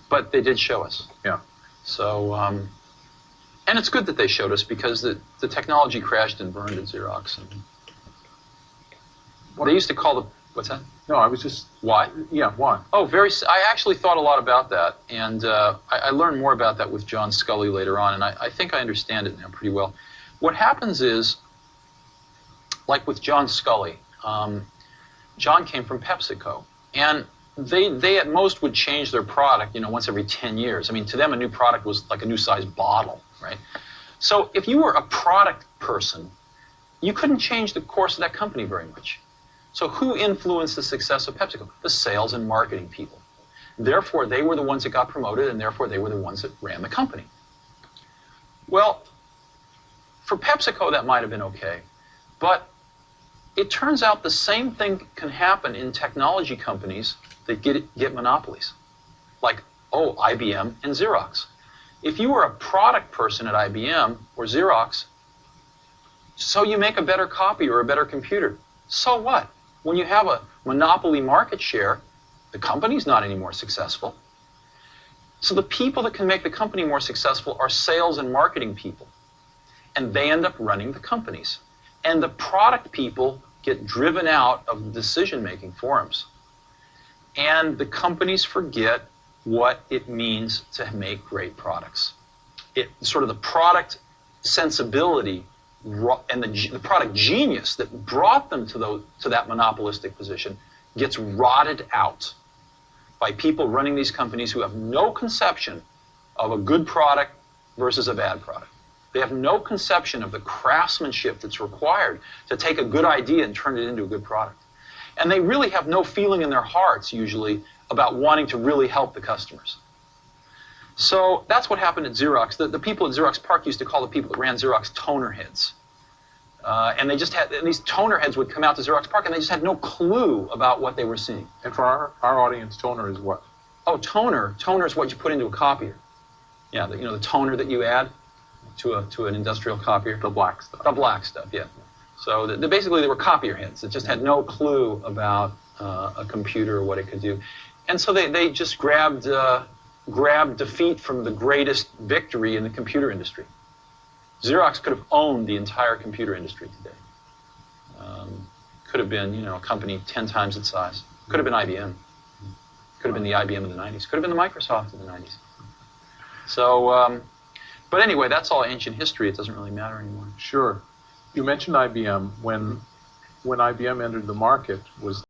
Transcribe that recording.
But they did show us. Yeah. So, and it's good that they showed us because the technology crashed and burned at Xerox. And they used to call the, what's that? No, I was just... Why? Yeah, why? Oh, I actually thought a lot about that. And I learned more about that with John Scully later on. And I think I understand it now pretty well. What happens is, like with John Scully, John came from PepsiCo. And they at most would change their product, once every 10 years. I mean, to them, a new product was like a new size bottle, right? So if you were a product person, you couldn't change the course of that company very much. So who influenced the success of PepsiCo? The sales and marketing people. Therefore, they were the ones that got promoted, and therefore they were the ones that ran the company. Well, for PepsiCo, that might have been okay. But it turns out the same thing can happen in technology companies that get monopolies, like, IBM and Xerox. If you were a product person at IBM or Xerox, so you make a better copy or a better computer. So what? When you have a monopoly market share, the company's not any more successful. So the people that can make the company more successful are sales and marketing people. And they end up running the companies. And the product people get driven out of decision-making forums. And the companies forget what it means to make great products. Sort of the product sensibility and the product genius that brought them to that monopolistic position gets rotted out by people running these companies who have no conception of a good product versus a bad product. They have no conception of the craftsmanship that's required to take a good idea and turn it into a good product. And they really have no feeling in their hearts, usually, about wanting to really help the customers. So that's what happened at Xerox. The people at Xerox PARC used to call the people that ran Xerox toner heads. And these toner heads would come out to Xerox PARC, and they just had no clue about what they were seeing. And for our audience, toner is what? Oh, toner. Toner is what you put into a copier. Yeah, the toner that you add to an industrial copier. The black stuff. The black stuff, yeah. So basically they were copier heads that just had no clue about a computer or what it could do. And so they just grabbed defeat from the greatest victory in the computer industry. Xerox could have owned the entire computer industry today. Could have been, a company 10 times its size. Could have been IBM. Could have been the IBM of the 90s. Could have been the Microsoft of the 90s. So, but anyway, that's all ancient history. It doesn't really matter anymore. Sure. You mentioned IBM. When IBM entered the market, was